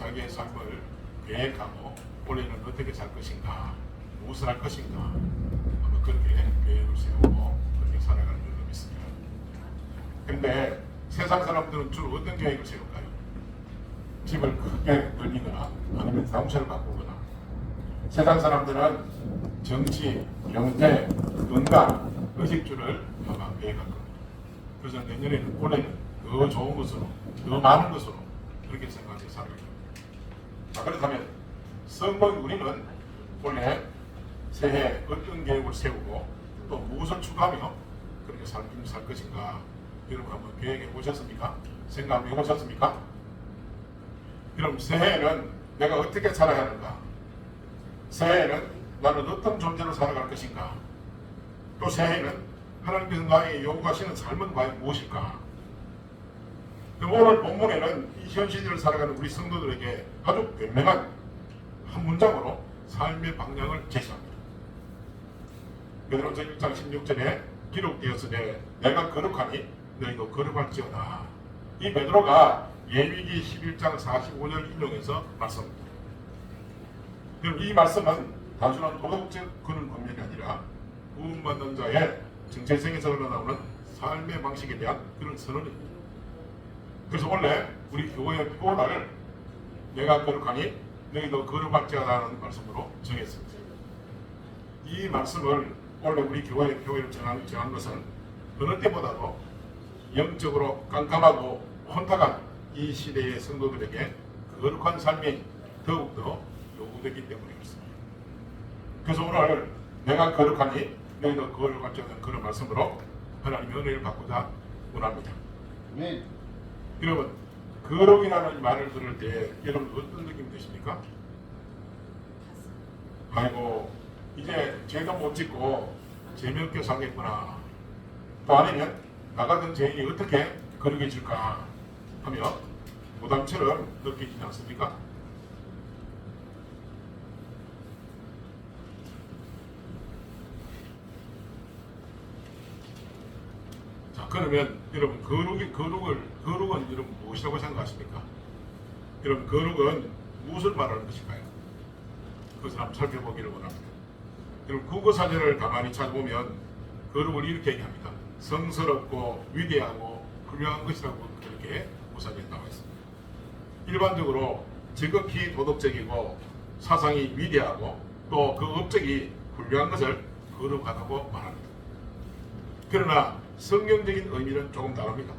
자기의 삶을 계획하고 올해는 어떻게 살 것인가, 무엇을 할 것인가, 아마 그렇게 계획을 세우고 그렇게 살아가는 줄로 믿습니다. 그런데 세상 사람들은 주로 어떤 계획을 세울까요? 집을 크게 늘리거나 아니면 사무실을 바꾸거나. 세상 사람들은 정치, 경제, 건강, 의식주를 아마 계획할 겁니다. 그래서 내년에는 올해는 더 좋은 것으로, 더 많은 것으로 그렇게 생각해 살아갈 겁니다. 자, 그렇다면 성공 우리는 올해 새해 어떤 계획을 세우고 또 무엇을 추구하며 그렇게 살 것인가, 여러분 한번 계획해 보셨습니까? 생각해 보셨습니까? 그럼 새해에는 내가 어떻게 살아야 하는가? 새해에는 나는 어떤 존재로 살아갈 것인가? 또 새해에는 하나님께서 나에게 요구하시는 삶은 과연 무엇일까? 그럼 오늘 본문에는 이 현 시대를 살아가는 우리 성도들에게 아주 변명한 한 문장으로 삶의 방향을 제시합니다. 베드로전서 1장 16절에 기록되었으되 내가 거룩하니 너희도 거룩할지어다. 이 베드로가 예위기 11장 45절 인용해서 말씀합니다. 그럼 이 말씀은 단순한 도덕적 그런 법률이 아니라 구원받는 자의 정체성에서 흘러나오는 삶의 방식에 대한 그런 선언입니다. 그래서 원래 우리 교회의 표어를 내가 거룩하니 너희도 거룩할지어다라는 말씀으로 정했습니다. 이 말씀을 원래 우리 교회의 표어를 정한 것은 어느 때보다도 영적으로 깜깜하고 혼탁한 이 시대의 성도들에게 거룩한 삶이 더욱더 요구되기 때문에 그렇습니다. 그래서 오늘 내가 거룩하니 너희도 거룩할지어다 그런 말씀으로 하나님의 은혜를 받고자 원합니다. 네. 여러분, 거룩이라는 말을 들을 때 여러분 어떤 느낌이 드십니까? 아이고 이제 죄도 못 짓고 재미없게 살겠구나. 또 아니면 나 같은 죄인이 어떻게 거룩해질까 하며 부담처럼 느끼지 않습니까? 자, 그러면 여러분 거룩은 여러분 무엇이라고 생각하십니까? 여러분 거룩은 무엇을 말하는 것일까요? 그것을 한번 살펴보기를 원합니다. 여러분 국어사전을 가만히 찾아보면 거룩을 이렇게 얘기합니다. 성스럽고 위대하고 훌륭한 것이라고 그렇게 국어사전에 나와 있습니다. 일반적으로 지극히 도덕적이고 사상이 위대하고 또 그 업적이 훌륭한 것을 거룩하다고 말합니다. 그러나 성경적인 의미는 조금 다릅니다.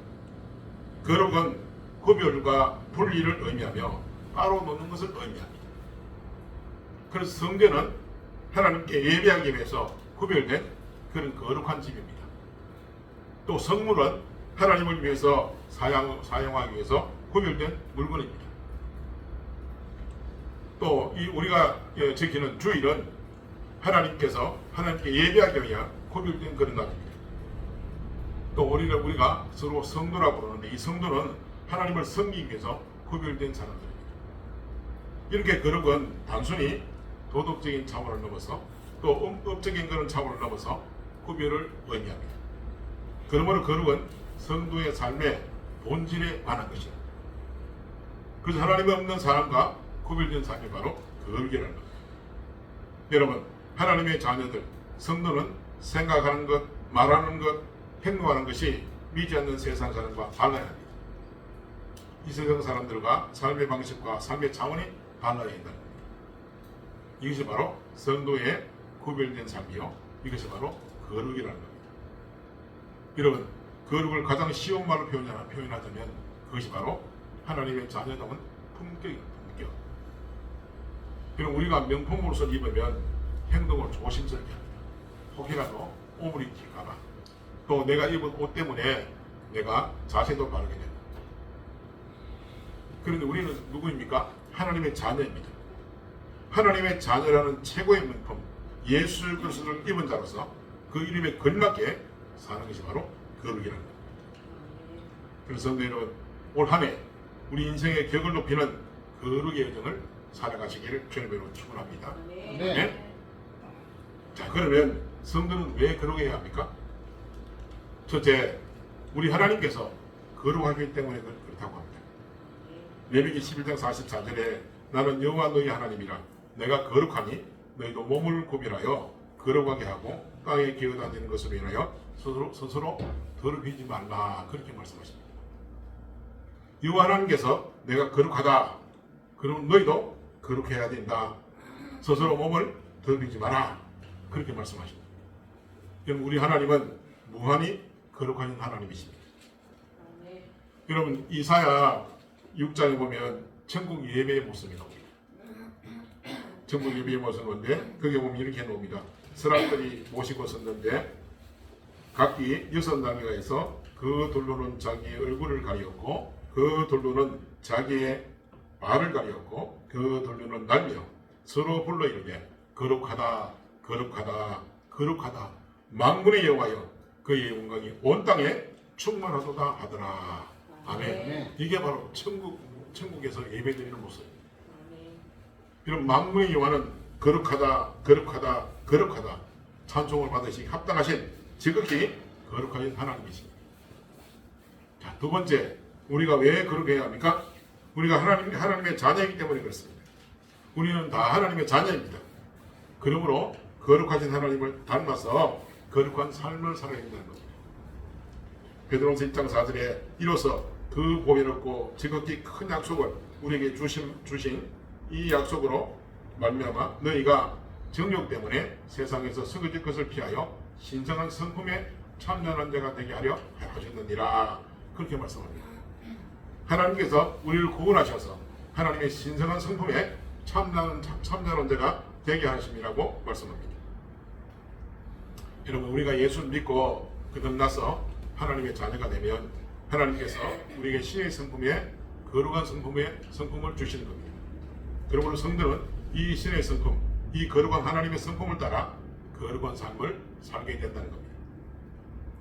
거룩은 구별과 분리를 의미하며 따로 놓는 것을 의미합니다. 그래서 성전은 하나님께 예배하기 위해서 구별된 그런 거룩한 집입니다. 또 성물은 하나님을 위해서 사용하기 위해서 구별된 물건입니다. 또 이 우리가 지키는 주일은 하나님께 예배하기 위한 구별된 그런 날입니다. 또 우리가 서로 성도라고 부르는데 이 성도는 하나님을 섬기기 위해서 구별된 사람들입니다. 이렇게 거룩은 단순히 도덕적인 차원을 넘어서 또 업적인 그런 차원을 넘어서 구별을 의미합니다. 그러므로 거룩은 성도의 삶의 본질에 관한 것입니다. 그래서 하나님이 없는 사람과 구별된 삶이 바로 거룩이라는 겁니다. 여러분, 하나님의 자녀들, 성도는 생각하는 것, 말하는 것, 행동하는 것이 믿지 않는 세상 사람과 달라야 합니다. 이 세상 사람들과 삶의 방식과 삶의 차원이 달라야 한다는 겁니다. 이것이 바로 성도의 구별된 삶이요. 이것이 바로 거룩이라는 겁니다. 여러분, 거룩을 가장 쉬운 말로 표현하자면 그것이 바로 하나님의 자녀다운 품격입니다. 품격. 그럼 우리가 명품옷을 입으면 행동을 조심스럽게 합니다. 혹이라도 오물이 튈까봐. 또 내가 입은 옷 때문에 내가 자세도 바르게 됩니다. 그런데 우리는 누구입니까? 하나님의 자녀입니다. 하나님의 자녀라는 최고의 명품 예수 그리스도를 입은 자로서 그 이름에 걸맞게 사는 것이 바로 거룩이라는 겁니다. 그래서 성도 여러분, 올 한 해 우리 인생의 격을 높이는 거룩의 여정을 살아가시기를 주님으로 축원합니다. 네. 자, 그러면 성도는 왜 거룩해야 합니까? 첫째, 우리 하나님께서 거룩하기 때문에 그렇다고 합니다. 레위기 11장 44절에 나는 여호와 너희 하나님이라 내가 거룩하니 너희도 몸을 구별하여 거룩하게 하고 땅에 기어다니는 것으로 인하여 스스로 더럽히지 말라 그렇게 말씀하십니다. 여호와 하나님께서 내가 거룩하다 그럼 너희도 거룩해야 된다. 스스로 몸을 더럽히지 마라 그렇게 말씀하십니다. 여러분 우리 하나님은 무한히 거룩하신 하나님이십니다. 여러분 이사야 6장에 보면 천국 예배의 모습이 나옵니다. 천국 예배의 모습은 뭔데 거기에 보면 이렇게 나옵니다. 스라들이 모시고 섰는데 각기 6나귀가 있어 그 돌로는 자기의 얼굴을 가리었고 그 돌로는 자기의 발을 가리었고 그 돌로는 날며 서로 불러 이르되 거룩하다 거룩하다 거룩하다 만군의 여호와여 그의 영광이 온 땅에 충만하도다 하더라. 아멘. 이게 바로 천국에서 예배드리는 모습입니다. 이런 만군의 여호와는 거룩하다 거룩하다 거룩하다 찬송을 받으시기 합당하신 지극히 거룩하신 하나님이십니다. 자, 두 번째 우리가 왜 거룩해야 합니까? 우리가 하나님의 자녀이기 때문에 그렇습니다. 우리는 다 하나님의 자녀입니다. 그러므로 거룩하신 하나님을 닮아서 거룩한 삶을 살아야 된다는 겁니다. 베드로전서 1장 4절에 이로써 그 보배롭고 지극히 큰 약속을 우리에게 주신 이 약속으로 말미암아 너희가 정욕 때문에 세상에서 썩어질 것을 피하여 신성한 성품에 참여하는 자가 되게 하려 하셨느니라 그렇게 말씀합니다. 하나님께서 우리를 구원하셔서 하나님의 신성한 성품에 참여하는 자가 되게 하심이라고 말씀합니다. 여러분 우리가 예수를 믿고 거듭나서 하나님의 자녀가 되면 하나님께서 우리에게 신의 성품에 거룩한 성품을 주시는 겁니다. 그러므로 성도는 이 신의 성품, 이 거룩한 하나님의 성품을 따라 거룩한 삶을 살게 된다는 겁니다.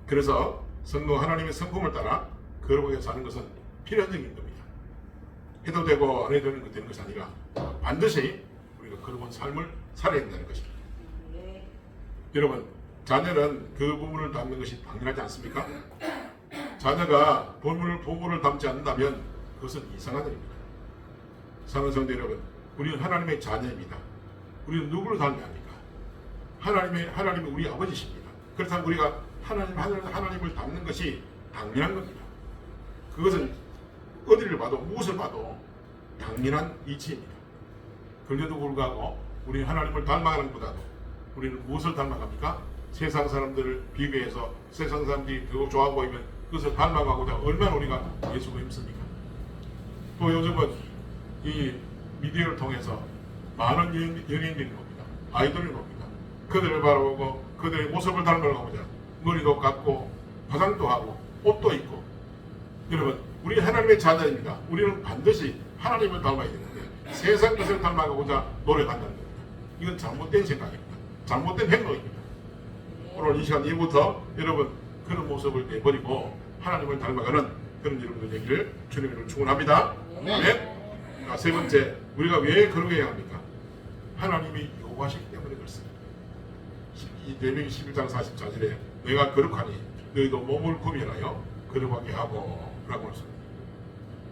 그래서 성도 하나님의 성품을 따라 거룩하게 사는 것은 필연적인 겁니다. 해도 되고 안 해도 되는 것이 아니라 반드시 우리가 거룩한 삶을 살아야 된다는 것입니다. 여러분 자녀는 그 부분을 담는 것이 당연하지 않습니까? 자녀가 부모를 닮지 않는다면 그것은 이상한 일입니다. 사랑하는 성도 여러분, 우리는 하나님의 자녀입니다. 우리는 누구를 닮아야 합니까? 하나님이 우리 아버지십니다. 그렇다면 우리가 하나님을 닮는 것이 당연한 겁니다. 그것은 어디를 봐도 무엇을 봐도 당연한 이치입니다. 그런데도 불구하고 우리 하나님을 닮아가는 것보다도 우리는 무엇을 닮아갑니까? 세상 사람들을 비교해서 세상 사람들이 더 좋아 보이면 그것을 닮아가고자 얼마나 우리가 예수가 힘씁니까? 또 요즘은 이 미디어를 통해서 많은 연예인들이 옵니다. 아이돌이 옵니다. 그들을 바라보고 그들의 모습을 닮아가고자 머리도 깎고 화장도 하고 옷도 입고 여러분 우리 하나님의 자녀입니다. 우리는 반드시 하나님을 닮아야 되는데 세상 것을 닮아가고자 노력한다는 겁니다. 이건 잘못된 생각입니다. 잘못된 행동입니다. 오늘 이 시간 이후부터 여러분 그런 모습을 내버리고 하나님을 닮아가는 그런 여러분들 되기를 주님으로 축원합니다. 네. 세 번째 우리가 왜 거룩해야 합니까? 하나님이 요구하시기 때문에 그렇습니다. 레위기 11장 44절에 내가 거룩하니 너희도 몸을 구별하여 거룩하게 하고 라고 했습니다.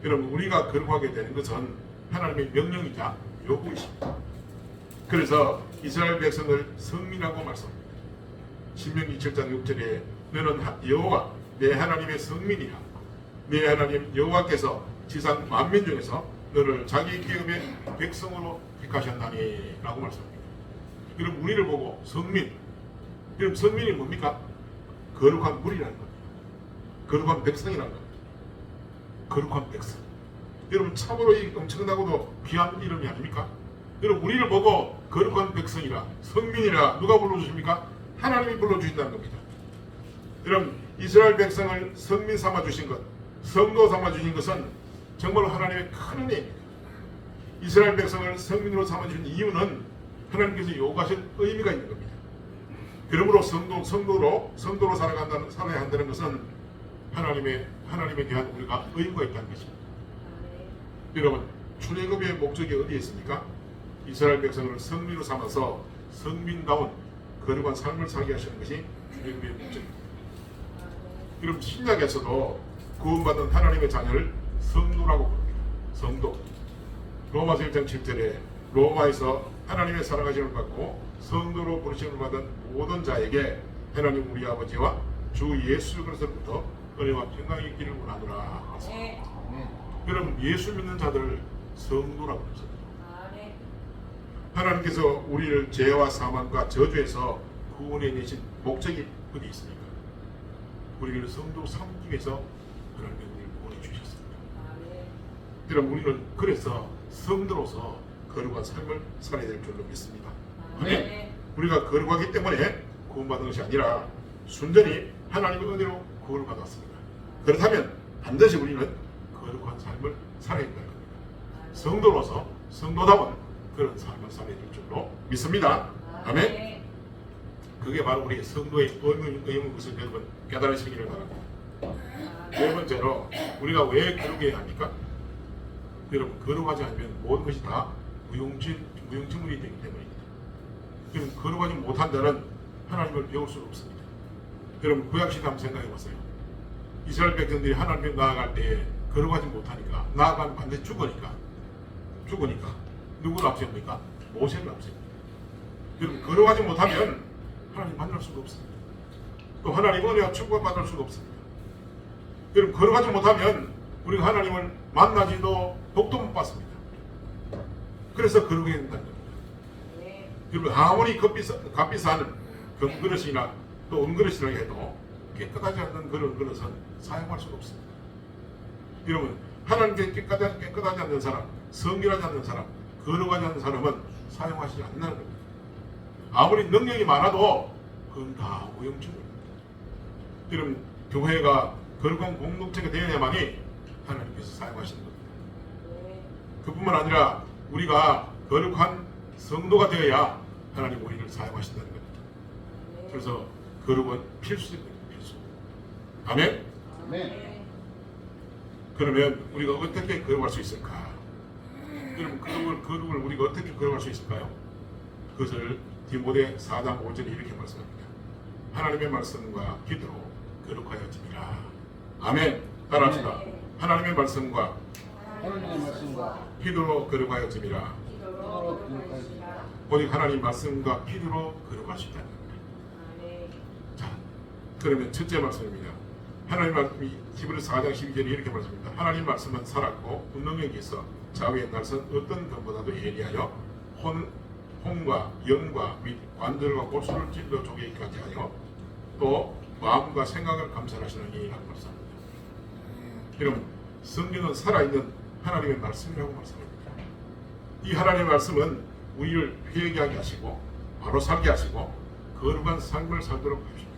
여러분 우리가 거룩하게 되는 것은 하나님의 명령이자 요구이십니다. 그래서 이스라엘 백성을 성민하고 말씀합니다. 신명기 7장 6절에 너는 여호와 내 하나님의 성민이라 내 하나님 여호와께서 지상 만민 중에서 너를 자기 기업의 백성으로 택하셨나니 라고 말씀합니다. 여러분 우리를 보고 성민, 여러분 성민이 뭡니까? 거룩한 물이라는 겁니다. 거룩한 백성이라는 겁니다. 거룩한 백성. 여러분 참으로 엄청나고도 귀한 이름이 아닙니까? 여러분 우리를 보고 거룩한 백성이라 성민이라 누가 불러주십니까? 하나님이 불러주신다는 겁니다. 여러분 이스라엘 백성을 성민 삼아주신 것, 성도 삼아주신 것은 정말로 하나님의 큰 은혜입니다. 이스라엘 백성을 성민으로 삼아주신 이유는 하나님께서 요구하신 의미가 있는 겁니다. 그러므로 성도로 살아야 한다는 것은 하나님에 대한 우리가 의무가 있다는 것입니다. 여러분 출애굽의 목적이 어디에 있습니까? 이스라엘 백성을 성민으로 삼아서 성민다운 거룩한 삶을 살게 하시는 것이 출애굽의 목적입니다. 여러분 신약에서도 구원받은 하나님의 자녀를 성도라고 부릅니다. 성도. 로마서 1장 7절에 로마에서 하나님의 사랑하심을 받고 성도로 부르심을 받은 모든 자에게 하나님 우리 아버지와 주 예수 그리스도로부터 은혜와 평강이 있기를 원하노라. 여러분, 예수 믿는 자들을 성도라고 합니다. 하나님께서 우리를 죄와 사망과 저주에서 구원해 내신 목적이 어디 있습니까? 우리를 성도 삼기 위해서 하나님이 우리를 구원해 주셨습니다. 여러분, 우리는 그래서 성도로서 거룩한 삶을 살아야 될 줄로 믿습니다. 아멘. 우리가 거룩하기 때문에 구원받은 것이 아니라 순전히 하나님의 은혜로 구원을 받았습니다. 그렇다면 반드시 우리는 거룩한 삶을 살아야 된다는 겁니다. 성도로서 성도다운 그런 삶을 살아야 될 줄로 믿습니다. 아멘. 그게 바로 우리 성도의 의무인 것을 여러분 깨달으시기를 바랍니다. 네 번째로 우리가 왜 거룩해야 합니까? 여러분, 거룩하지 않으면 모든 것이 다 무용지물이 되기 때문입니다. 여러분, 거룩하지 못한 자는 하나님을 배울 수가 없습니다. 여러분, 구약시대 한번 생각해 보세요. 이스라엘 백성들이 하나님께 나아갈 때 거룩하지 못하니까, 나아가면 반드시 죽으니까 누구를 앞세웁니까? 모세를 앞세웁니다. 여러분, 거룩하지 못하면 하나님 만날 수가 없습니다. 또 하나님 은혜와 축복을 받을 수가 없습니다. 여러분, 거룩하지 못하면 우리가 하나님을 만나지도 복도 못 받습니다. 그래서 거룩해야 된다는 겁니다. 여러분, 아무리 값비싼 금그릇이나 또 은그릇이라 해도 깨끗하지 않는 그런 그릇은 사용할 수가 없습니다. 여러분, 하나님께 깨끗하지 않는 사람, 성결하지 않는 사람, 거룩하지 않는 사람은 사용하시지 않는다는 겁니다. 아무리 능력이 많아도 그건 다 오염증입니다. 여러분, 교회가 거룩한 공동체가 되어야만이 하나님께서 사용하시는 겁니다. 그뿐만 아니라 우리가 거룩한 성도가 되어야 하나님 우리를 사용하신다는 겁니다. 그래서 거룩은 필수입니다. 필수. 아멘? 아멘. 그러면 우리가 어떻게 거룩할 수 있을까? 여러분, 거룩을 우리가 어떻게 거룩할 수 있을까요? 그것을 디모데 4장 5절에 이렇게 말씀합니다. 하나님의 말씀과 기도로 거룩하여짐이라. 아멘. 따라합시다. 하나님의 말씀과 기도로 거룩하여짐이라. 오직 하나님 말씀과 기도로 거룩할 수 있다는 겁니다. 자, 그러면 첫째 말씀입니다. 하나님 말씀이 히브리서 4장 12절에 이렇게 말씀합니다. 하나님 말씀은 살았고 분능력이 있어 좌우의 날선 어떤 것보다도 예리하여 혼과 영과 및 관절과 골수를 찔러 쪼개기까지 하여 또 마음과 생각을 감찰하시느니 라고 말씀합니다. 여러분, 성경은 살아있는 하나님의 말씀이라고 말씀합니다. 이 하나님의 말씀은 우리를 회개하게 하시고 바로 살게 하시고 거룩한 삶을 살도록 하십니다.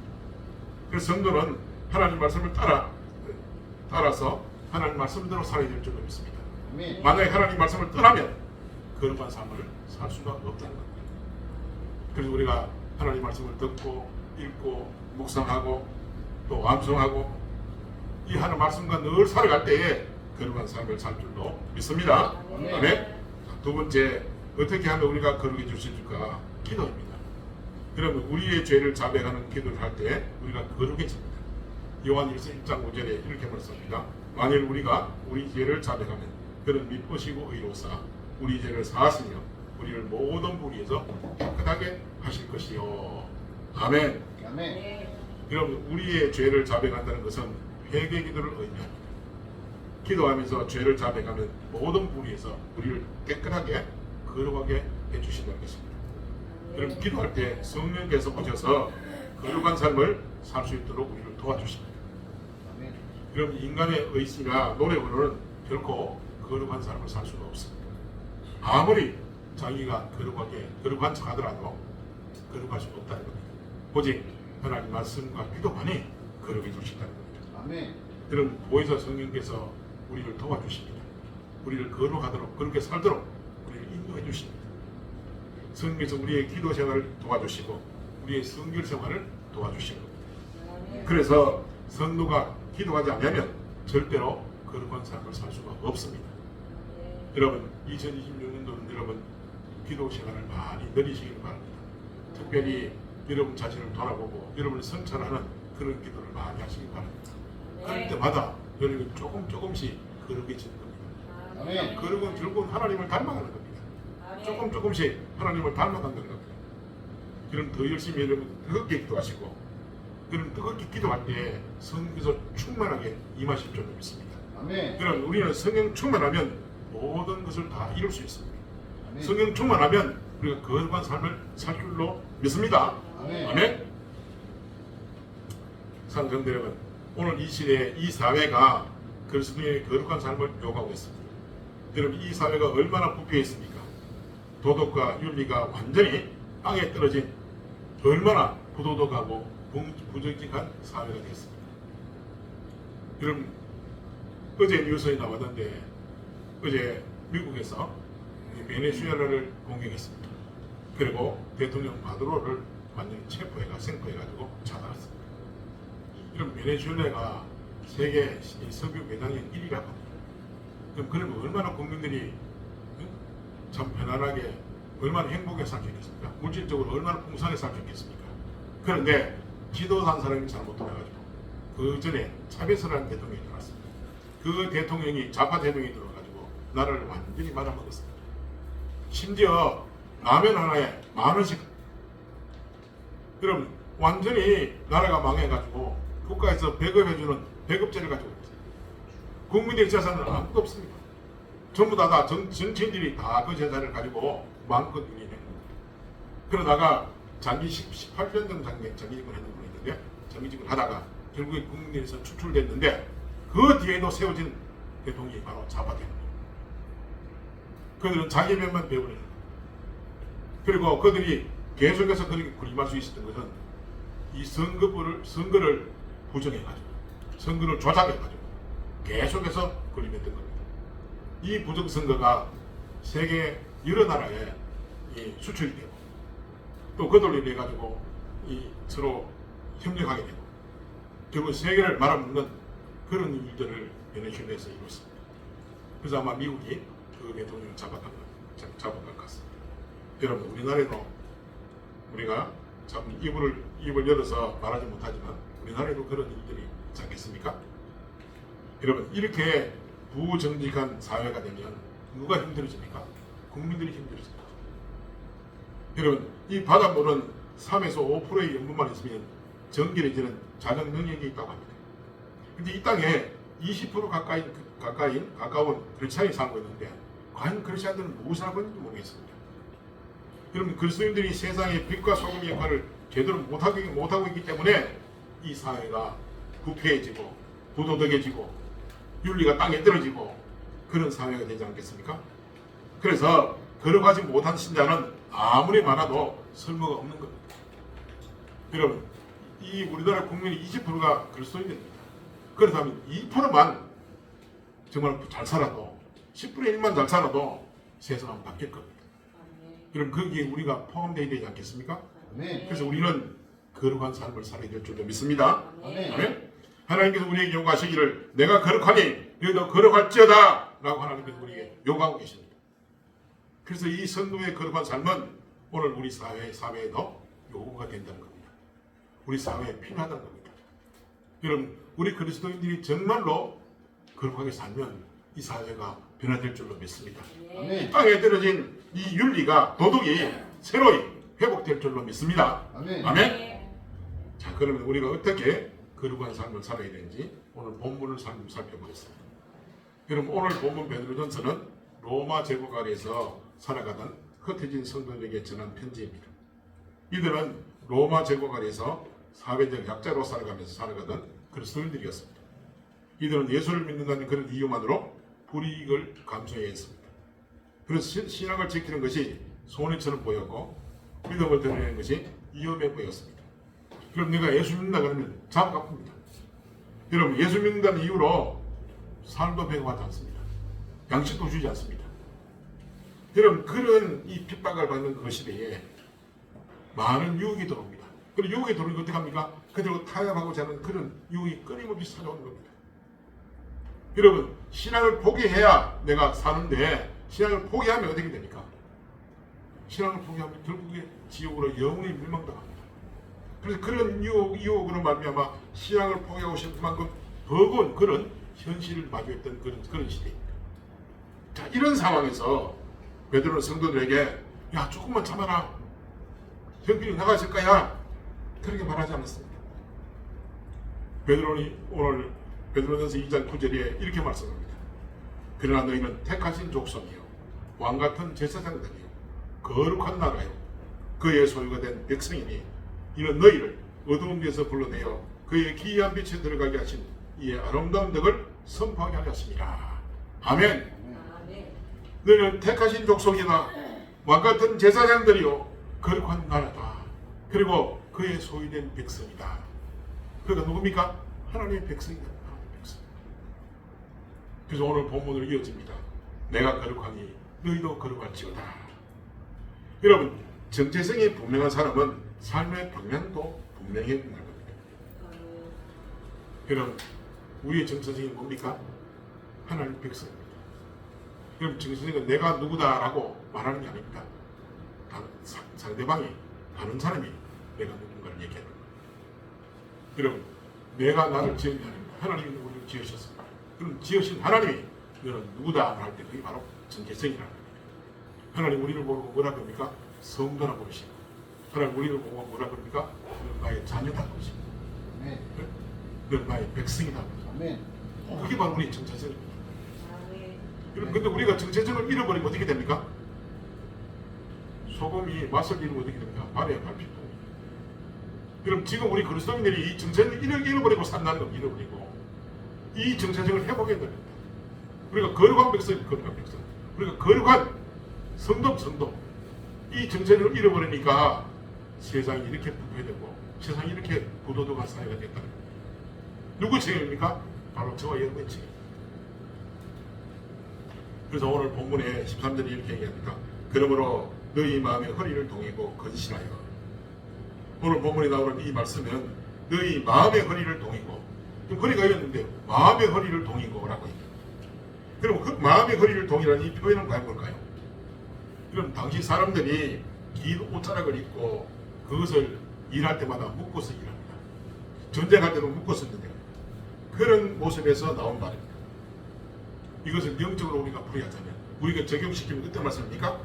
그래서 성도는 하나님 말씀을 따라서 하나님 말씀대로 살아야 될 줄로 믿습니다. 만약에 하나님 말씀을 떠나면 거룩한 삶을 살 수가 없다는 겁니다. 그래서 우리가 하나님 말씀을 듣고 읽고 묵상하고 또 완성하고 이 하나님 말씀과 늘 살아갈 때에 거룩한 삶을 살 줄로 믿습니다. 아멘. 두 번째, 어떻게 하면 우리가 거룩해 줄 수 있을까? 기도입니다. 그러면 우리의 죄를 자백하는 기도를 할 때 우리가 거룩해집니다. 요한일서 1장 5절에 이렇게 말씀합니다. 만일 우리가 우리 죄를 자백하면 그는 미쁘시고 의로우사 우리 죄를 사하시며 우리를 모든 불의에서 깨끗하게 하실 것이요. 아멘. 아멘. 여러분, 우리의 죄를 자백한다는 것은 회개 기도를 의미합니다. 기도하면서 죄를 자백하면 모든 불의에서 우리를 깨끗하게 거룩하게 해주신다는 것입니다. 여러분, 기도할 때 성령께서 오셔서 거룩한 삶을 살 수 있도록 우리를 도와주십니다. 여러분, 인간의 의지나 노력으로는 결코 거룩한 삶을 살 수가 없습니다. 아무리 자기가 거룩한 자더라도 거룩할 수 없다는 겁니다. 오직 하나님 말씀과 기도만이 거룩해 주신다는 겁니다. 아멘. 여러분, 보혜사 성령께서 우리를 도와주십니다. 우리를 거룩하도록 그렇게 살도록 우리를 인도해 주십니다. 성령께서 우리의 기도 생활을 도와주시고 우리의 성결 생활을 도와주시는 겁니다. 그래서 성도가 기도하지 않으면 절대로 거룩한 삶을 살 수가 없습니다. 여러분, 2026년도는 여러분 기도 시간을 많이 늘리시길 바랍니다. 특별히 여러분 자신을 돌아보고 여러분을 성찰하는 그런 기도를 많이 하시기 바랍니다. 그럴 때마다 여러분 조금씩 거룩해지는 겁니다. 아멘. 그리고 결국은 하나님을 닮아가는 겁니다. 조금씩 하나님을 닮아가는 겁니다. 그럼 더 열심히 여러분 뜨겁게 기도하시고, 그럼 뜨겁게 기도할 때 성령께서 충만하게 임하실 줄로 믿습니다. 아멘. 그럼 우리는 성령 충만하면 모든 것을 다 이룰 수 있습니다. 아멘. 성령 충만하면 우리가 거룩한 삶을 살 줄로 믿습니다. 아멘. 아멘. 사랑하는 여러분, 오늘 이 시대에 이 사회가 그리스도인의 거룩한 삶을 요구하고 있습니다. 여러분, 이 사회가 얼마나 부패했습니까? 도덕과 윤리가 완전히 땅에 떨어진 얼마나 부도덕하고 부정직한 사회가 됐습니다. 여러분, 어제 뉴스에 나왔는데 어제 미국에서 베네수엘라를 공격했습니다. 그리고 대통령 마두로를 완전히 생포해가지고 찾아갔습니다. 이런 베네수엘라가 세계 석유 매장의 1위라고 합니다. 그럼 그러면 얼마나 국민들이 참 편안하게, 얼마나 행복하게 살 수 있겠습니까? 물질적으로 얼마나 풍성하게 살 수 있겠습니까? 그런데 지도한 사람이 잘못 들어가지고 그 전에 차베스라는 대통령이 들어왔습니다. 그 대통령이 좌파 대통령이 들어가지고 나라를 완전히 말아먹었습니다. 심지어 라면 하나에 10,000원씩. 그럼 완전히 나라가 망해가지고 국가에서 배급해주는 배급제를 가지고 있어요. 국민의 재산은 아무것도 없습니다. 전부 다 정치인들이 다 그 재산을 가지고 마음껏 운영하는 겁니다. 그러다가 장기 18년 정도 장기집권 하는 분이 있는데, 장기집권 하다가 결국에 국민에서 추출됐는데, 그 뒤에도 세워진 대통령이 바로 좌파 대통령. 그들은 자기 면만 배우는 겁니다. 그리고 그들이 계속해서 그렇게 군림할 수 있었던 것은 이 선거를 부정해가지고, 선거를 조작해가지고 계속해서 군림했던 겁니다. 이 부정선거가 세계 여러 나라에 수출이 되고, 또 그들로 인해 가지고 서로 협력하게 되고, 결국 세계를 말아먹는 그런 일들을 베네수엘라에서 이뤘습니다. 그래서 아마 미국이 그 대통령을 잡아간 것 같습니다. 여러분, 우리나라에도 우리가 참 입을 열어서 말하지 못하지만 우리나라에도 그런 일들이 있지 않겠습니까? 여러분, 이렇게 부정직한 사회가 되면 누가 힘들어집니까? 국민들이 힘들어집니다. 여러분, 이 바닷물은 3에서 5%의 염분만 있으면 정결해지는 자정 능력이 있다고 합니다. 근데 이 땅에 20% 가까운 크리스찬이 살고 있는데, 과연 크리스찬들은 무엇을 하고 있는지 모르겠습니다. 여러분, 그리스도인들이 세상의 빛과 소금의 역할을 제대로 못하고 있기 때문에 이 사회가 부패해지고 부도덕해지고 윤리가 땅에 떨어지고 그런 사회가 되지 않겠습니까? 그래서 거룩하지 못한 신자는 아무리 많아도 쓸모가 없는 겁니다. 여러분, 이 우리나라 국민의 20%가 그리스도인입니다. 그렇다면 2%만 정말 잘 살아도, 10분의 1만 잘 살아도 세상은 바뀔 겁니다. 그럼 거기에 우리가 포함되어야 되지 않겠습니까? 아멘. 그래서 우리는 거룩한 삶을 살아야 될 줄로 믿습니다. 아멘. 아멘. 하나님께서 우리에게 요구하시기를 내가 거룩하니 너희도 거룩할지어다 라고 하나님께서 우리에게 요구하고 계십니다. 그래서 이 성도의 거룩한 삶은 오늘 우리 사회에도 요구가 된다는 겁니다. 우리 사회에 필요하다는 겁니다. 여러분, 우리 그리스도인들이 정말로 거룩하게 살면 이 사회가 변화될 줄로 믿습니다. 아멘. 땅에 떨어진 이 윤리가, 도덕이 새로이 회복될 줄로 믿습니다. 아멘. 아멘. 자, 그러면 우리가 어떻게 거룩한 삶을 살아야 되는지 오늘 본문을 살펴보겠습니다. 여러분, 오늘 본문 베드로전서는 로마 제국 아래에서 살아가던 흩어진 성도들에게 전한 편지입니다. 이들은 로마 제국 아래에서 사회적 약자로 살아가던 그리스도인들이었습니다. 이들은 예수를 믿는다는 그런 이유만으로 불이익을 감수해야 했습니다. 그래서 신앙을 지키는 것이 손해처럼 보였고 믿음을 드러내는 것이 위험해 보였습니다. 그럼 내가 예수 믿는다 그러면 잡아갑니다. 여러분, 예수 믿는다는 이유로 삶도 배고하지 않습니다. 양식도 주지 않습니다. 여러분, 그런 이 핍박을 받는 그 시대에 많은 유혹이 들어옵니다. 그리고 유혹이 들어오면 어떻게 합니까? 그대로 타협하고자 하는 그런 유혹이 끊임없이 찾아오는 겁니다. 여러분, 신앙을 포기해야 내가 사는데 신앙을 포기하면 어떻게 됩니까? 신앙을 포기하면 결국에 지옥으로 영원히 멸망당합니다. 그래서 그런 유혹으로 말미암아 신앙을 포기하고 싶은 만큼 버거운 그런 현실을 마주했던 그런 시대입니다. 자, 이런 상황에서 베드로는 성도들에게 야, 조금만 참아라. 형편이 나가질 거야. 그렇게 말하지 않았습니다. 베드로는 오늘 베드로전서 2장 9절에 이렇게 말씀합니다. 그러나 너희는 택하신 족속이요 왕같은 제사장들이요 거룩한 나라요 그의 소유가 된 백성이니 이는 너희를 어두운 데서 불러내어 그의 기이한 빛에 들어가게 하신 이의 아름다운 덕을 선포하게 하였습니다. 아멘. 너희는 택하신 족속이나 왕같은 제사장들이요 거룩한 나라다. 그리고 그의 소유된 백성이다. 그가 누굽니까? 하나님의 백성이다. 하나님의 백성. 그래서 오늘 본문으로 이어집니다. 내가 거룩하니 너희도 거룩할지어다. 여러분, 정체성이 분명한 사람은 삶의 방향도 분명히 나갑니다. 여러분, 우리의 정체성이 뭡니까? 하나님의 백성입니다. 여러분, 정체성은 내가 누구다라고 말하는 게 아닙니다. 상대방이, 다른 사람이 내가 누군가를 얘기하는 거예요. 여러분, 내가 나를 지은 게 아닙니다. 하나님이 우리를 지으셨습니다. 그럼 지으신 하나님이 너는 누구다 할 때 그게 바로 정체성이라는 겁니다. 하나님 우리를 보고 뭐라 그럽니까? 성도라 부르시고, 하나님 우리를 보고 뭐라 그럽니까? 너는 나의 자녀다 부르시고, 너는 나의 백성이다 부르시고. 그게 바로 우리의 정체성입니다. 여러분, 근데 우리가 정체성을 잃어버리면 어떻게 됩니까? 소금이 맛을 잃으면 어떻게 됩니까? 발에 밟히고. 그럼 지금 우리 그리스도인들이 이 정체성을 잃어버리고 산다는 걸 잃어버리고 이 정체성을 회복해야 됩니다. 우리가 거룩한 백성, 거룩한 백성. 우리가 거룩한 성도. 이 정체성을 잃어버리니까 세상이 이렇게 부패되고 세상이 이렇게 부도덕한 사회가 됐다는 겁니다. 누구 책임입니까? 바로 저와 여러분의 책임. 그래서 오늘 본문에 13절에 이렇게 얘기합니다. 그러므로 너희 마음의 허리를 동이고 건실하여. 오늘 본문에 나오는 이 말씀은 너희 마음의 허리를 동이고, 허리가 있는데 마음의 허리를 동이고 라고 얘기합니다. 그럼 그 마음의 허리를 동이라는 이 표현은 과연 뭘까요? 그럼 당시 사람들이 긴 옷자락을 입고 그것을 일할 때마다 묶어서 일합니다. 전쟁할 때도 묶어서 있는데 그런 모습에서 나온 말입니다. 이것을 영적으로 우리가 풀이하자면, 우리가 적용시키면 어떤 말씀입니까?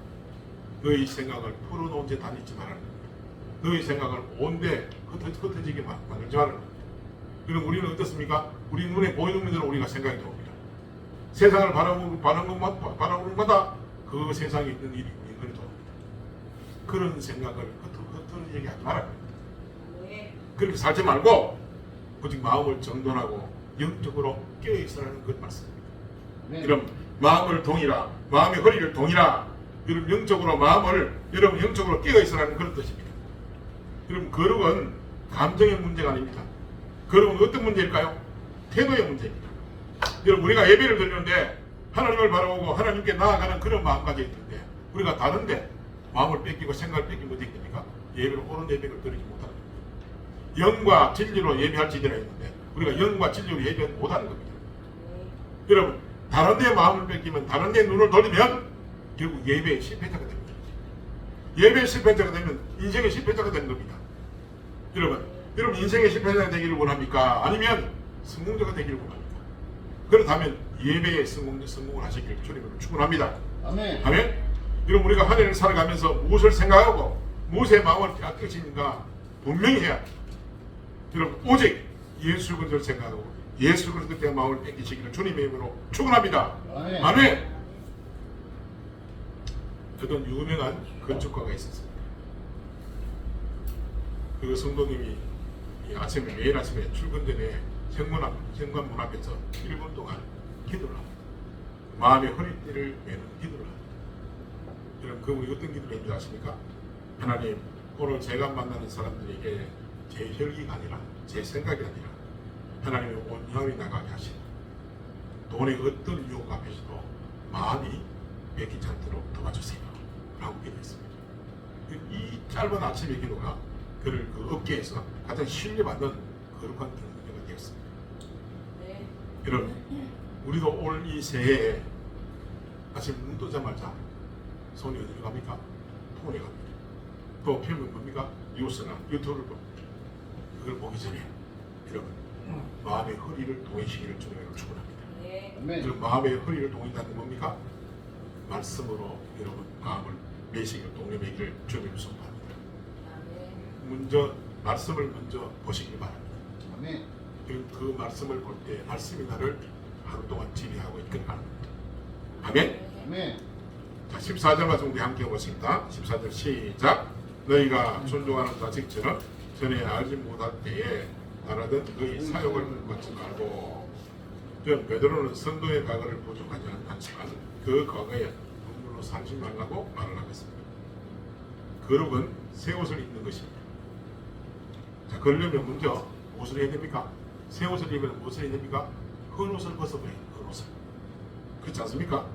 너희 생각을 풀어놓은 데 다니지 말라는 겁니다. 너희 생각을 온데 흩어지게 만들지 말라는 겁니다. 그럼 우리는 어떻습니까? 우리 눈에 보이는 것대로 우리가 생각이 들어옵니다. 세상을 바라보는 것마다 그 세상에 있는 일이 우리 눈에 들어옵니다. 그런 생각을 흩어지게 하지 말아야 합니다. 그렇게 살지 말고 오직 마음을 정돈하고 영적으로 깨어있으라는 그 말씀입니다. 여러분, 마음을 동이라, 마음의 허리를 동이라. 여러분, 영적으로 마음을 여러분 영적으로 깨어있으라는 그런 뜻입니다. 여러분, 거룩은 감정의 문제가 아닙니다. 거룩은 어떤 문제일까요? 태도의 문제입니다. 여러분, 우리가 예배를 드리는데 하나님을 바라보고 하나님께 나아가는 그런 마음가짐이 있는데 우리가 다른데 마음을 뺏기고 생각을 뺏기면 어떻게 됩니까? 예배를 옳은 예배를 드리지 못하는 겁니다. 영과 진리로 예배할지니라 했는데 우리가 영과 진리로 예배하지 못하는 겁니다. 여러분, 다른 데 마음을 뺏기면, 다른 데 눈을 돌리면 결국 예배의 실패자가 됩니다. 예배의 실패자가 되면 인생의 실패자가 되는 겁니다. 여러분 인생의 실패자가 되기를 원합니까? 아니면 성공자가 되기를 원합니까? 그렇다면 예배의 성공을 하시기를 주님으로 축원합니다. 아멘. 아멘. 여러분, 우리가 한 해를 살아가면서 무엇을 생각하고 무엇의 마음을 뺏기신가 분명히 해야 합니다. 여러분, 오직 예수 그리스도를 생각하고 예수 그리스도의 마음을 뺏기시기를 주님의 이름으로 축원합니다. 아멘. 아멘. 어떤 유명한 건축가가 있었습니다. 그 성도님이 아침에, 매일 아침에 출근 전에 현관문 앞에서 1분 동안 기도를 합니다. 마음의 허리띠를 매는 기도를 합니다. 여러분, 그분이 어떤 기도를 했는지 아십니까? 하나님, 오늘 제가 만나는 사람들에게 제 혈기가 아니라 제 생각이 아니라 하나님의 온유함이 나가게 하시고 돈의 어떤 유혹 앞에서도 마음이 뺏기지 않도록 도와주세요 라고 기도했습니다. 이 짧은 아침의 기도가 그를 그 업계에서 가장 신뢰받는 거룩한 경력이 되었습니다. 네. 여러분, 우리도 올 이 새해에 아침 눈 뜨자마자 손이 어디로 갑니까? 폰에 갑니다. 또 필면 뭡니까? 뉴스나 유튜브를 봅니다. 그걸 보기 전에 여러분, 마음의 허리를 동이시기를 주님으로 축원합니다. 네. 아멘. 마음의 허리를 동인다는 건 뭡니까? 말씀으로 여러분 마음을 매시기를 동네 매기를 주님을 선포합니다. 먼저 말씀을 먼저 보시기 바랍니다. 아멘. 그 말씀을 볼 때 말씀이 나를 하루 동안 지배하고 이끌어 가는 겁니다. 아멘. 아멘. 자, 14절 말씀 우리 함께 보겠습니다. 14절 시작. 너희가 순종하는 자식처럼 전에 알지 못할 때에 말하던 너희 사역을 받지 말고. 전 베드로는 성도의 과거를 부정하지 않지만 그 과거에 눈물로 삼지 말라고 말을 하겠습니다. 거룩은 새 옷을 입는 것입니다. 자, 그러려면 먼저 무엇을 해야 됩니까? 새 옷을 입으면 무엇을 해야 됩니까? 헌 옷을 벗어버려요. 헌 옷을. 그렇지 않습니까?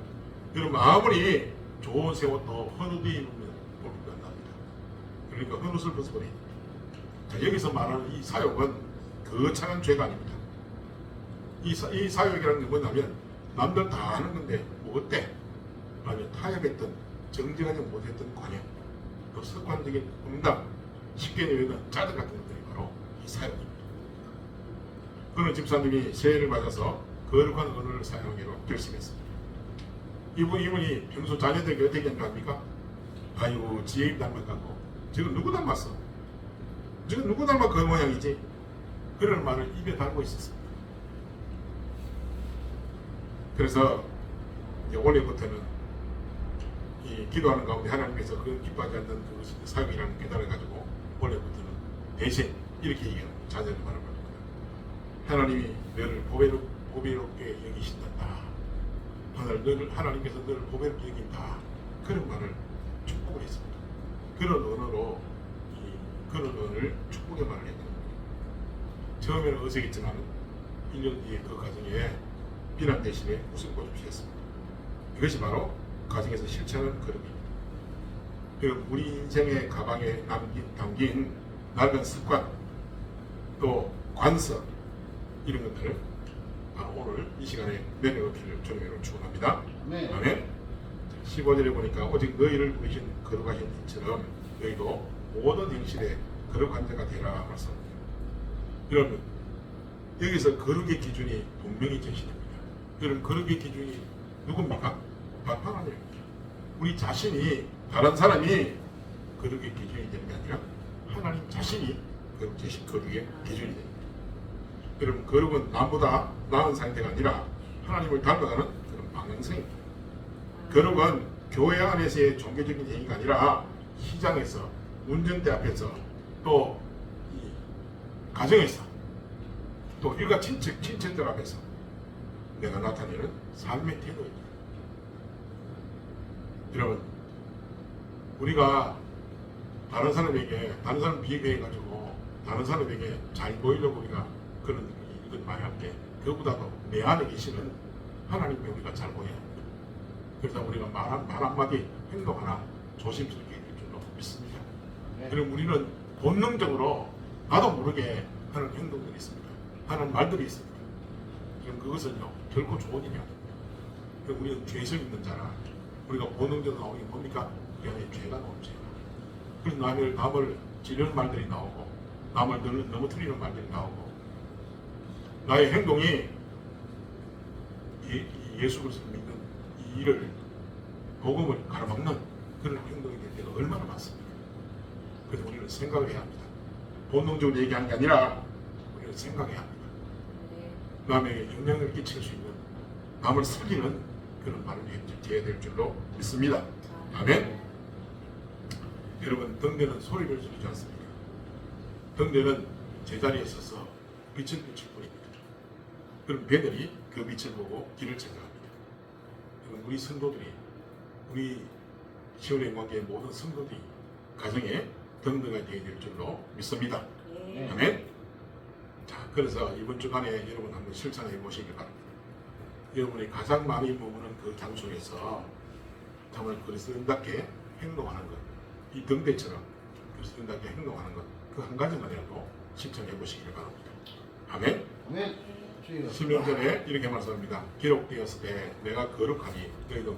여러분 아무리 좋은 새 옷도 헌 옷에 입으면 볼품이 안 납니다. 그러니까 헌 옷을 벗어버려야 됩니다. 자, 여기서 말하는 이 사욕은 거창한 죄가 아닙니다. 이 사욕이라는 게 뭐냐면 남들 다 하는 건데 뭐 어때? 아니면 타협했던 정직하지 못했던 관행, 또 습관적인 응답, 쉽게 내리는 짜증 같은 것들이 바로 이 사욕입니다. 그는 집사님이 새해를 맞아서 거룩한 언어를 사용하기로 결심했습니다. 이분이 평소 자녀들에게 어떻게 합니까? 아이고 지혜입 닮았다고. 지금 누구 닮았어? 지금 누구 닮아 그 모양이지? 그런 말을 입에 달고 있었습니다. 그래서 이제 올해부터는 이 기도하는 가운데 하나님께서 그 기뻐하지 않는 그것이 사역이라는 깨달아가지고 올해부터는 대신 이렇게 얘기하는 자녀를 바라봅니다. 하나님이 너를 보배롭게 여기신단다. 하나님께서 너를 보배롭게 여긴다. 그런 말을 축복을 했습니다. 그런 언어로 그런 언어를 축복의 말을 했던 겁니다. 처음에는 어색했지만 1년 뒤에 그 가정에 비난 대신에 웃음꽃을 피웠습니다. 이것이 바로 가정에서 실천하는 걸음입니다. 그럼 우리 인생의 가방에 담긴 낡은 습관, 또 관습 이런 것들을 오늘 이 시간에 내려놓기를 주님으로 축원합니다. 네. 아멘. 15절에 보니까 오직 너희를 부르신 거룩하신 이처럼 너희도 모든 형실에 거룩한 자가 되라 말씀합니다. 여러분 여기서 거룩의 기준이 분명히 제시됩니다. 여러분 거룩의 기준이 누굽니까? 바로 하나님입니다. 우리 자신이 다른 사람이 거룩의 기준이 되는 게 아니라 하나님 자신이 거룩의 기준이 됩니다. 여러분 거룩은 남보다 나은 상태가 아니라 하나님을 닮아가는 그런 방향성입니다. 거룩은 교회 안에서의 종교적인 행위가 아니라 시장에서 운전대 앞에서 또 가정에서 또 일가 친척들 앞에서 내가 나타내는 삶의 태도입니다. 여러분 우리가 다른 사람 비교해가지고 다른 사람에게 잘 보이려고 우리가 그런 이런 말을 할 때 그보다도 내 안에 계시는 하나님께 우리가 잘 보여야 합니다. 그래서 우리가 말 한마디 행동 하나 조심스럽게 될 줄로 믿습니다. 네. 그럼 우리는 본능적으로 나도 모르게 하는 행동들이 있습니다. 하는 말들이 있습니다. 그럼 그것은요 결코 좋은 일이 아닙니다. 그럼 우리는 죄성 있는 자라 우리가 본능적으로 나오는 게 뭡니까? 그 안에 죄가 나오는 죄가. 그래서 남을 지르는 말들이 나오고 남을 넘어뜨리는 말들이 나오고 나의 행동이 예수 그리스도를 믿는 이 일을 복음을 가로막는 그런 행동이 될 때가 얼마나 많습니까? 그래서 우리는 생각을 해야 합니다. 본능적으로 얘기하는 게 아니라 우리는 생각해야 합니다. 남에게 영향을 끼칠 수 있는 남을 살리는 그런 말을 해야 될 줄로 믿습니다. 아멘. 여러분 등대는 소리를 지르지 않습니다. 등대는 제자리에 서서 빛을 비칠 뿐입니다. 그럼 배들이 그 빛을 보고 길을 찾아갑니다. 여러분 우리 성도들이 우리 시온의 관계의 모든 성도들이 가정에 등대가 되어야 될 줄로 믿습니다. 네. 아멘. 자 그래서 이번 주간에 여러분 한번 실천해 보시기 바랍니다. 여러분이 가장 많이 머무는 그 장소에서 정말 그리스도인답게 행동하는 것, 이 등대처럼 그리스도인답게 행동하는 것, 그 한 가지만이라도 실천해 보시기 바랍니다. 아멘. 아멘. 신명전에 이렇게 말씀합니다. 기록되었을 때 내가 거룩하니 너희도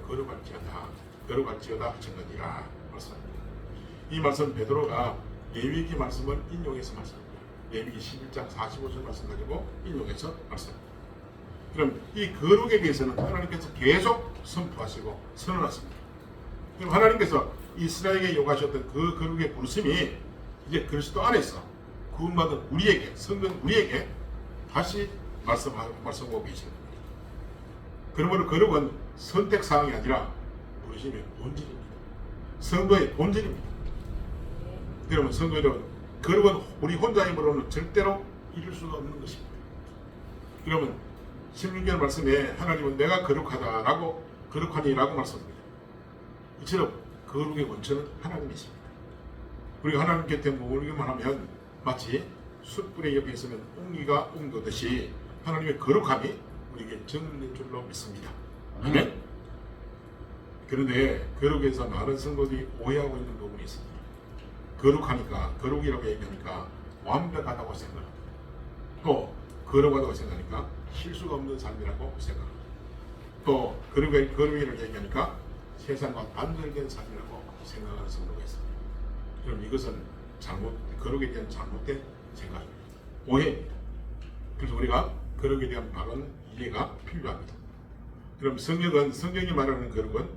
거룩할지어다 하셨느니라 말씀합니다. 이 말씀 베드로가 레위기 말씀을 인용해서 말씀합니다. 레위기 11장 45절 말씀 가지고 인용해서 말씀합니다. 그럼 이 거룩에 대해서는 하나님께서 계속 선포하시고 선언했습니다. 그럼 하나님께서 이스라엘에게 요구하셨던 그 거룩의 부르심이 이제 그리스도 안에서 구원받은 우리에게, 성경 우리에게 다시 말씀하고 계십니다. 그러므로 거룩은 선택사항이 아니라 부르심의 본질입니다. 성도의 본질입니다. 여러분, 성도 여러분, 거룩은 우리 혼자 힘으로는 절대로 이룰 수가 없는 것입니다. 여러분, 16절 말씀에 하나님은 내가 거룩하니라고 말씀합니다. 이처럼 거룩의 원천은 하나님이십니다. 우리가 하나님 곁에 머물기만 하면 마치 숯불에 옆에 있으면 옹기가 옹도듯이 하나님의 거룩함이 우리에게 전된 줄로 믿습니다. 아멘. 그런데 거룩에서 많은 성도들이 오해하고 있는 부분이 있습니다. 거룩하니까, 거룩이라고 얘기하니까 완벽하다고 생각합니다. 또 거룩하다고 생각하니까 실수가 없는 삶이라고 생각합니다. 또 거룩이라고 얘기하니까 세상과 단절된 삶이라고 생각하는 성도가 있습니다. 여러분, 이것은 거룩에 대한 잘못된 생각입니다. 오해입니다. 그래서 우리가 거룩에 대한 바른 이해가 필요합니다. 그럼 성경이 말하는 거룩은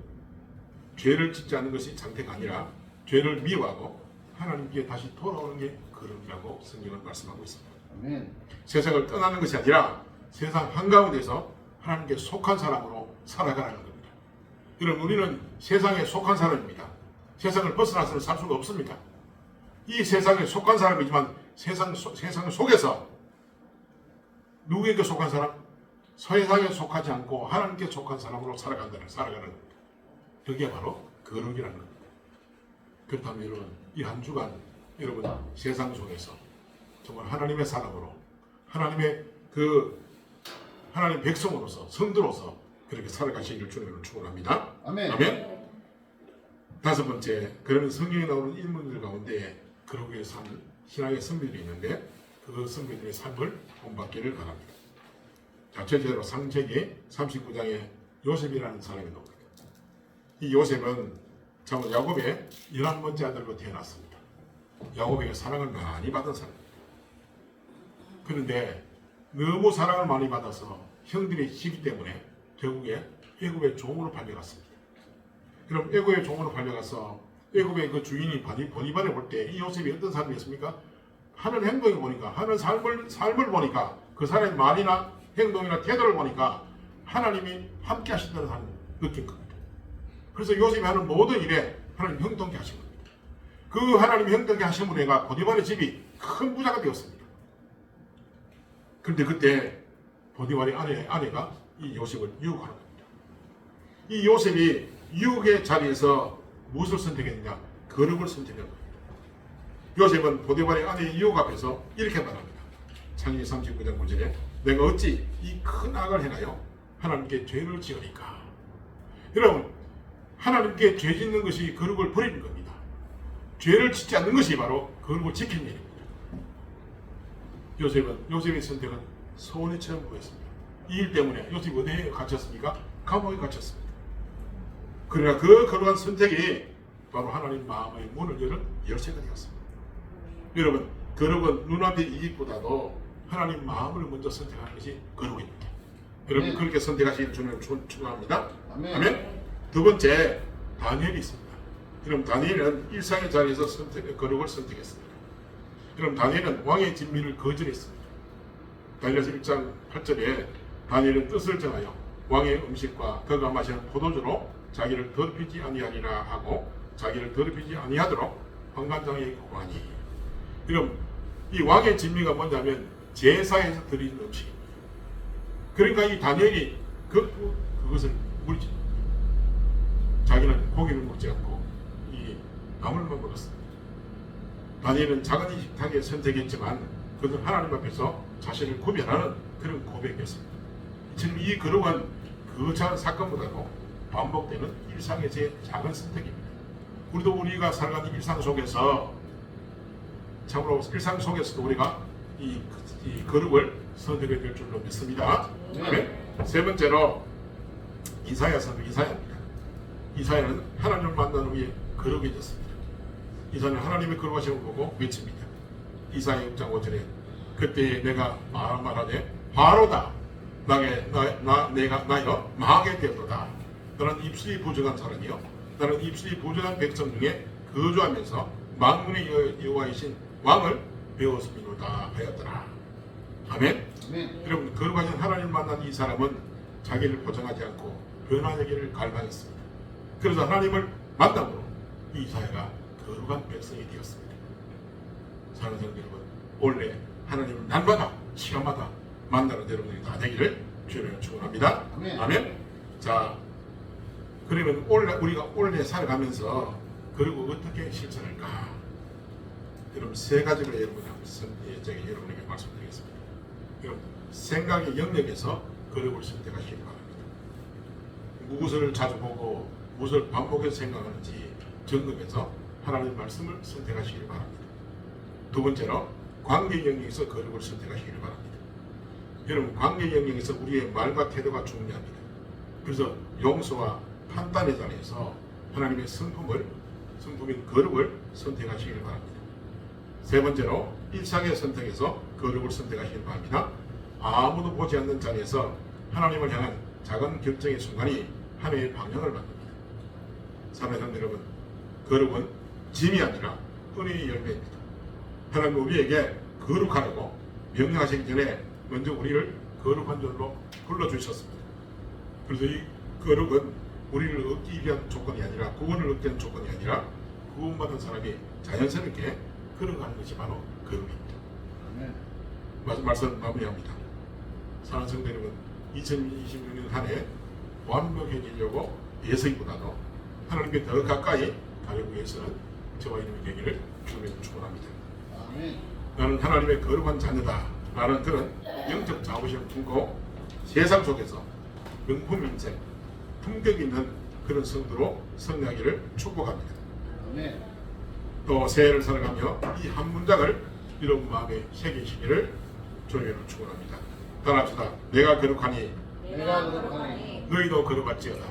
죄를 짓지 않는 것이 상태가 아니라 죄를 미워하고 하나님께 다시 돌아오는 게 거룩이라고 성경은 말씀하고 있습니다. 아멘. 세상을 떠나는 것이 아니라 세상 한가운데서 하나님께 속한 사람으로 살아가라는 겁니다. 여러분, 우리는 세상에 속한 사람입니다. 세상을 벗어나서는 살 수가 없습니다. 이 세상에 속한 사람이지만 세상 속에서 누구에게 속한 사람? 세상에 속하지 않고 하나님께 속한 사람으로 살아가는 겁니다. 여기가 바로 거룩이라는 겁니다. 그렇다면 여러분, 이 한 주간 여러분 세상 속에서 정말 하나님의 사람으로 하나님 백성으로서 성도로서 그렇게 살아가시기를 주님으로 축원합니다. 아멘. 아멘. 다섯 번째, 그러면 성경에 나오는 인물들 가운데 거룩의 삶, 신앙의 선비들이 있는데 그 선비들의 삶을 본받기를 바랍니다. 자, 첫째로 창세기 39장에 요셉이라는 사람이 나옵니다. 이 요셉은 참 야곱의 11번째 아들로 태어났습니다. 야곱에게 사랑을 많이 받은 사람입니다. 그런데 너무 사랑을 많이 받아서 형들의 시기 때문에 결국에 애굽의 종으로 팔려갔습니다. 그럼 애굽의 종으로 팔려가서 애굽의 그 주인이 보니발을 볼 때 이 요셉이 어떤 사람이었습니까? 하는 행동을 보니까, 하는 삶을 보니까, 그 사람의 말이나 행동이나 태도를 보니까 하나님이 함께 하신다는 사람을 느낀 겁니다. 그래서 요셉이 하는 모든 일에 하나님 형통케 하신 겁니다. 그 하나님 형통케 하심으로 해가 보디발의 집이 큰 부자가 되었습니다. 그런데 그때 보디발의 아내가 이 요셉을 유혹하는 겁니다. 이 요셉이 유혹의 자리에서 무엇을 선택했느냐? 거룩을 선택한 겁니다. 요셉은 보디발의 아내의 유혹 앞에서 이렇게 말합니다. 창세기 39장 9절에 내가 어찌 이 큰 악을 행하여 하나님께 죄를 지으니까. 여러분, 하나님께 죄 짓는 것이 거룩을 버리는 겁니다. 죄를 짓지 않는 것이 바로 거룩을 지키는 일입니다. 요셉의 선택은 소원이처럼 보였습니다. 이 일 때문에 요셉이 어디에 갇혔습니까? 감옥에 갇혔습니다. 그러나 그 거룩한 선택이 바로 하나님 마음의 문을 여는 열쇠가 되었습니다. 여러분, 거룩은 눈앞의 이익보다도 하나님 마음을 먼저 선택하는 것이 거룩입니다. 여러분, 그렇게 선택하시길 주님을 축원합니다. 아멘. 두 번째, 다니엘이 있습니다. 그럼 다니엘은 일상의 자리에서 거룩을 선택했습니다. 그럼 다니엘은 왕의 진미를 거절했습니다. 다니엘서 1장 8절에 다니엘은 뜻을 정하여 왕의 음식과 그가 마시는 포도주로 자기를 더럽히지 아니하리라 하고 자기를 더럽히지 아니하도록 환관장에 구하니. 그럼 이 왕의 진미가 뭐냐면 제사에서 드리는 음식입니다. 그러니까 이 다니엘이 그것을 물리칩니다. 자기는 고기를 먹지 않고 이 나물만 먹었습니다. 다니엘은 작은 식탁에 선택했지만 그는 하나님 앞에서 자신을 구별하는 그런 고백이었습니다. 지금 이 거룩은 그 작은 사건보다도 반복되는 일상의 제 작은 선택입니다. 우리가 살아가는 일상 속에서 참으로 일상 속에서도 우리가 이 거룩을 선택해야 될 줄로 믿습니다. 세 번째로 이사야 선배 이사야입니다. 이사야는 하나님을 만난 후에 거룩해졌습니다. 이사야는 하나님의 거룩하심을 보고 외칩니다. 이사야 6장 5절에 그때 내가 말하되 바로다 내가 나여 망하게 되었도다. 나는 입술이 부정한 사람이요 나는 입술이 부정한 백성 중에 거주하면서 만군의 여호와이신 왕을 배웠음이로다 하였더라. 아멘. 아멘. 여러분 거룩하신 하나님 만난 이 사람은 자기를 포장하지 않고 변화되기를 갈망했습니다. 그래서 하나님을 만남으로 이 사회가 거룩한 백성이 되었습니다. 사랑하는 성도 여러분, 원래 하나님을 날마다 시간마다 만나는 여러분들이 다 되기를 주님을 축원합니다. 아멘. 아멘. 자, 그러면 우리가 올해 살아가면서 그리고 어떻게 실천할까? 여러분 세 가지로 여러분에게 말씀드리겠습니다. 여러분 생각의 영역에서 거룩을 선택하시기 바랍니다. 무엇을 자주 보고 무엇을 반복해서 생각하는지 점검해서 하나님의 말씀을 선택하시기 바랍니다. 두 번째로 관계 영역에서 거룩을 선택하시기 바랍니다. 여러분 관계 영역에서 우리의 말과 태도가 중요합니다. 그래서 용서와 판단의 자리에서 하나님의 성품인 거룩을 선택하시길 바랍니다. 세 번째로 일상의 선택에서 거룩을 선택하시길 바랍니다. 아무도 보지 않는 자리에서 하나님을 향한 작은 결정의 순간이 한 해의 방향을 만듭니다. 사랑하는 여러분, 거룩은 짐이 아니라 은혜의 열매입니다. 하나님 우리에게 거룩하라고 명령하시기 전에 먼저 우리를 거룩한 줄로 불러주셨습니다. 그래서 이 거룩은 우리를 얻기 위한 조건이 아니라 구원을 얻기 위한 조건이 아니라 구원받은 사람이 자연스럽게 걸어가는 것이 바로 거룩입니다. 말씀 마무리합니다. 사랑하는 성도 여러분, 2026년 한 해 완벽해지려고 예서기보다도 하나님께 더 가까이 가려고 위해서는 저와 이름이 되기를 주님을 축원합니다. 나는 하나님의 거룩한 자녀다 라는 그런 영적 자부심을 품고 세상 속에서 명품 인생, 품격 있는 그런 성도로 성장하기를 축복합니다. 또 새해를 살아가며 이 한 문장을 여러분 마음에 새기시기를 주님으로 축원합니다. 따라합시다. 내가 거룩하니 너희도 거룩할지어다.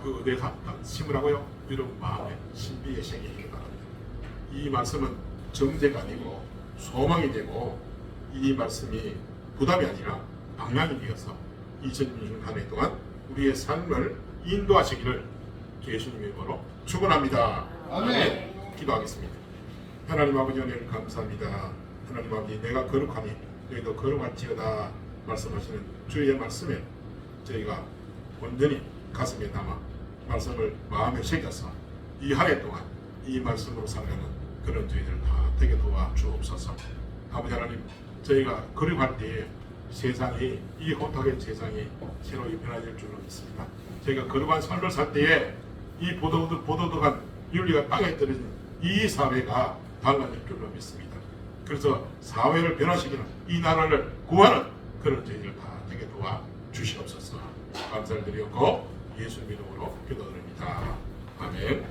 그 내가 심으라고요. 여러분 마음에 신비에 새기시기 바랍니다. 이 말씀은 정죄가 아니고 소망이 되고 이 말씀이 부담이 아니라 방향이 되어서 2026년 한 해 동안 우리의 삶을 인도하시기를 예수님의 이름으로 축원합니다. 아멘. 기도하겠습니다. 하나님 아버지 은혜를 감사합니다. 하나님 아버지 내가 거룩하니 너희도 거룩할지어다 말씀하시는 주의 말씀에 저희가 온전히 가슴에 담아 말씀을 마음에 새겨서 이 한 해 동안 이 말씀으로 살아가는 그런 저희들 다 되게 도와 주옵소서. 아버지 하나님 저희가 거룩할 때에 세상이 이 혼탁한 세상이 새로이 변화될 줄로 믿습니다. 저희가 거룩한 삶을 살 때에 이 보도덕한 윤리가 땅에 떨어진 이 사회가 달라질 줄로 믿습니다. 그래서 사회를 변화시키는 이 나라를 구하는 그런 저희들 다 되게 도와 주시옵소서. 감사를 드리었고 예수 이름으로 기도드립니다. 아멘.